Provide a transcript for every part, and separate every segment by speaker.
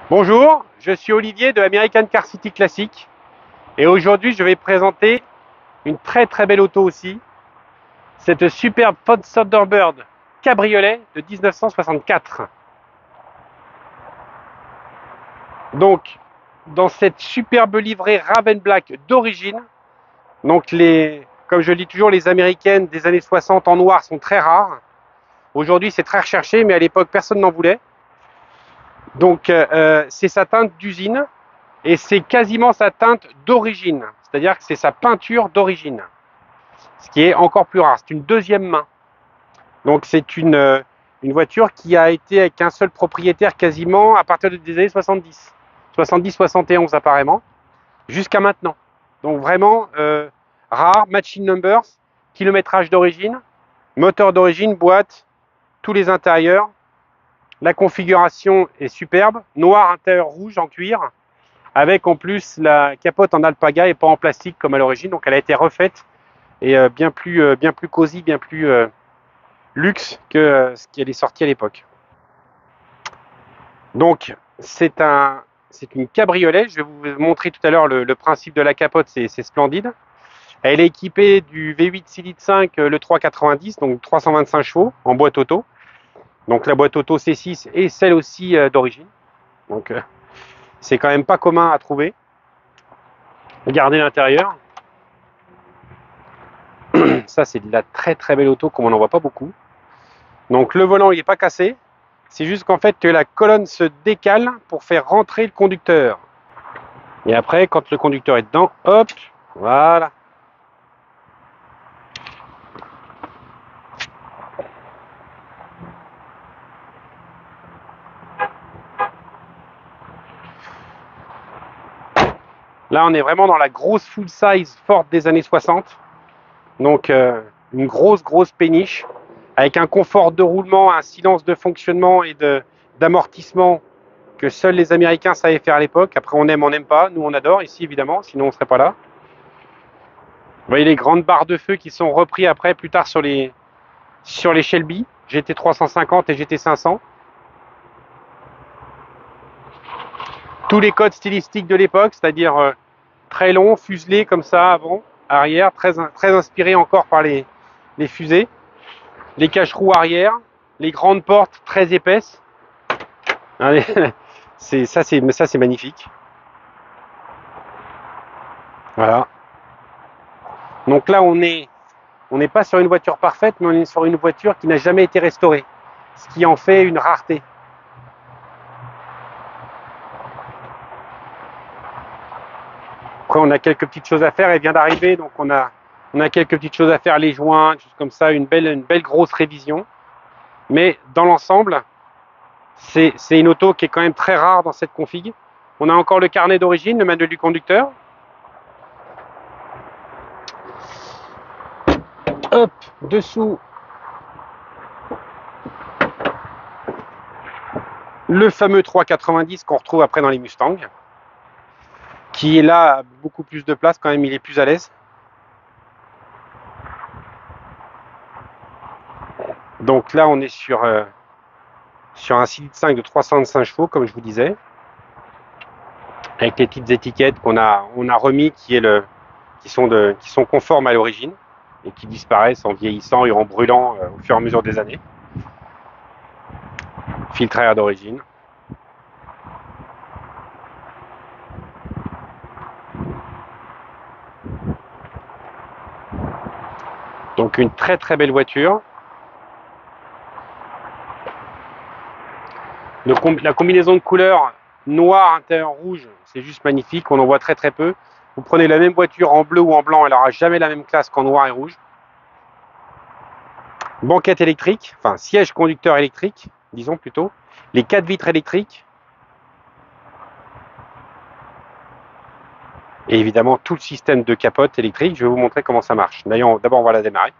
Speaker 1: Bonjour, je suis Olivier de American Car City Classic et aujourd'hui je vais présenter une très belle auto aussi, cette superbe Ford Thunderbird cabriolet de 1964. Donc dans cette superbe livrée Raven Black d'origine, comme je le dis toujours, les américaines des années 60 en noir sont très rares. Aujourd'hui c'est très recherché mais à l'époque personne n'en voulait. Donc c'est sa teinte d'usine. Et c'est quasiment sa teinte d'origine, c'est-à-dire que c'est sa peinture d'origine, ce qui est encore plus rare. C'est une deuxième main. Donc c'est une voiture qui a été avec un seul propriétaire quasiment à partir des années 70, 70-71 apparemment, jusqu'à maintenant. Donc vraiment rare, matching numbers, kilométrage d'origine, moteur d'origine, boîte, tous les intérieurs. La configuration est superbe, noir intérieur rouge en cuir, avec en plus la capote en alpaga et pas en plastique comme à l'origine, donc elle a été refaite et bien plus cosy, bien plus luxe que ce qui est sorti à l'époque. Donc c'est une cabriolet, je vais vous montrer tout à l'heure le principe de la capote, c'est splendide. Elle est équipée du V8 6 litres 5, le 390, donc 325 chevaux en boîte auto. Donc la boîte auto C6 et celle aussi d'origine. Donc c'est quand même pas commun à trouver. Regardez l'intérieur. Ça, c'est de la très belle auto, comme on n'en voit pas beaucoup. Donc le volant, il n'est pas cassé. C'est juste qu'en fait, la colonne se décale pour faire rentrer le conducteur. Et après, quand le conducteur est dedans, hop, voilà. Là, on est vraiment dans la grosse full size Ford des années 60. Donc, une grosse péniche avec un confort de roulement, un silence de fonctionnement et d'amortissement que seuls les Américains savaient faire à l'époque. Après, on n'aime pas. Nous, on adore ici, évidemment, sinon on ne serait pas là. Vous voyez les grandes barres de feu qui sont repris après, plus tard sur les Shelby, GT 350 et GT 500. Tous les codes stylistiques de l'époque, c'est-à-dire très long, fuselé comme ça, avant, arrière, très inspiré encore par les fusées. Les cache-roues arrière, les grandes portes très épaisses. Ça, c'est magnifique. Voilà. Donc là, on n'est pas sur une voiture parfaite, mais on est sur une voiture qui n'a jamais été restaurée, ce qui en fait une rareté. Après, on a quelques petites choses à faire, elle vient d'arriver, donc on a quelques petites choses à faire, les joints, choses comme ça, une belle grosse révision. Mais dans l'ensemble, c'est une auto qui est quand même très rare dans cette config. On a encore le carnet d'origine, le manuel du conducteur. Hop, dessous, le fameux 390 qu'on retrouve après dans les Mustangs, qui est là, beaucoup plus de place quand même, il est plus à l'aise. Donc là, on est sur un 6 litres 5 de 305 chevaux, comme je vous disais, avec les petites étiquettes qu'on a remis, qui sont conformes à l'origine et qui disparaissent en vieillissant et en brûlant au fur et à mesure des années. Filtre à air d'origine. Donc une très belle voiture. La combinaison de couleurs noir, intérieur rouge, c'est juste magnifique, on en voit très peu. Vous prenez la même voiture en bleu ou en blanc, elle n'aura jamais la même classe qu'en noir et rouge. Banquette électrique, enfin siège conducteur électrique, disons plutôt. Les 4 vitres électriques. Et évidemment tout le système de capote électrique, je vais vous montrer comment ça marche. D'ailleurs, d'abord on va la démarrer.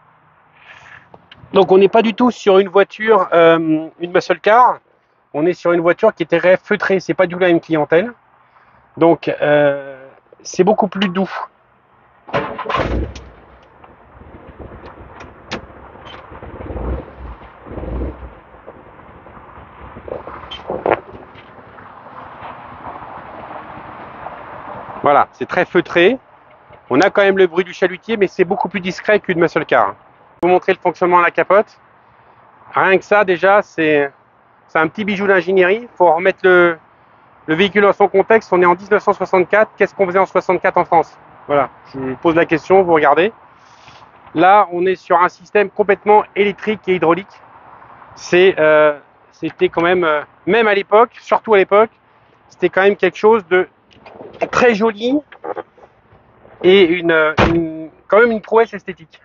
Speaker 1: Donc on n'est pas du tout sur une voiture, une muscle car. On est sur une voiture qui était feutrée, c'est pas du tout la même clientèle. Donc c'est beaucoup plus doux. Voilà, c'est très feutré. On a quand même le bruit du chalutier, mais c'est beaucoup plus discret qu'une muscle car. Je vais vous montrer le fonctionnement de la capote. Rien que ça, déjà, c'est un petit bijou d'ingénierie. Il faut remettre le véhicule dans son contexte. On est en 1964. Qu'est-ce qu'on faisait en 64 en France? Voilà, je vous pose la question, vous regardez. Là, on est sur un système complètement électrique et hydraulique. C'était quand même, même à l'époque, surtout à l'époque, c'était quand même quelque chose de très joli et quand même une prouesse esthétique.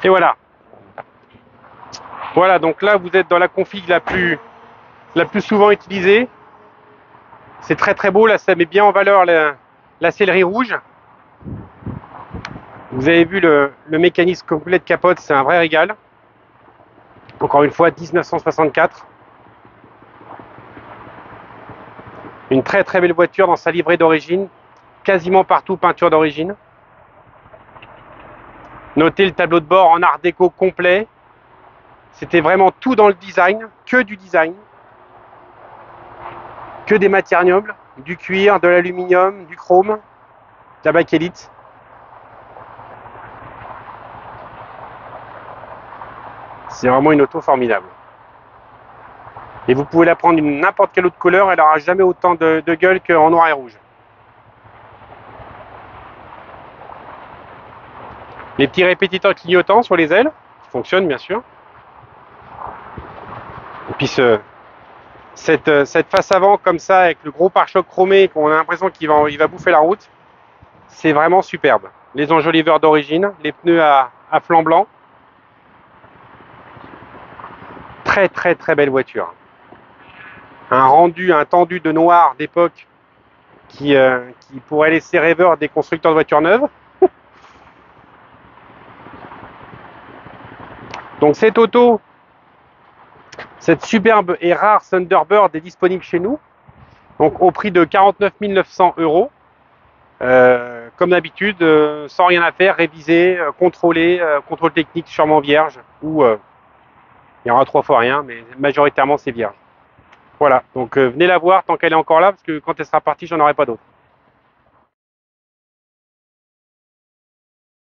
Speaker 1: Et voilà. Voilà, donc là, vous êtes dans la config la plus souvent utilisée. C'est très très beau, là, ça met bien en valeur la sellerie rouge. Vous avez vu le mécanisme complet de capote, c'est un vrai régal. Encore une fois, 1964. Une très très belle voiture dans sa livrée d'origine. Quasiment partout peinture d'origine. Notez le tableau de bord en art déco complet. C'était vraiment tout dans le design, que du design. Que des matières nobles, du cuir, de l'aluminium, du chrome, de la bakélite. C'est vraiment une auto formidable. Et vous pouvez la prendre n'importe quelle autre couleur, elle n'aura jamais autant de gueule qu'en noir et rouge. Les petits répétiteurs clignotants sur les ailes, qui fonctionnent bien sûr. Et puis cette face avant comme ça, avec le gros pare-choc chromé, qu'on a l'impression qu'il va bouffer la route, c'est vraiment superbe. Les enjoliveurs d'origine, les pneus à flanc blanc. Très très très belle voiture. Un tendu de noir d'époque qui pourrait laisser rêveur des constructeurs de voitures neuves. Donc cette auto, cette superbe et rare Thunderbird est disponible chez nous, donc au prix de 49 900 €. Comme d'habitude, sans rien à faire, réviser, contrôler, contrôle technique sûrement vierge, ou il y aura 3 fois rien, mais majoritairement c'est vierge. Voilà, donc venez la voir tant qu'elle est encore là, parce que quand elle sera partie, j'en aurai pas d'autres.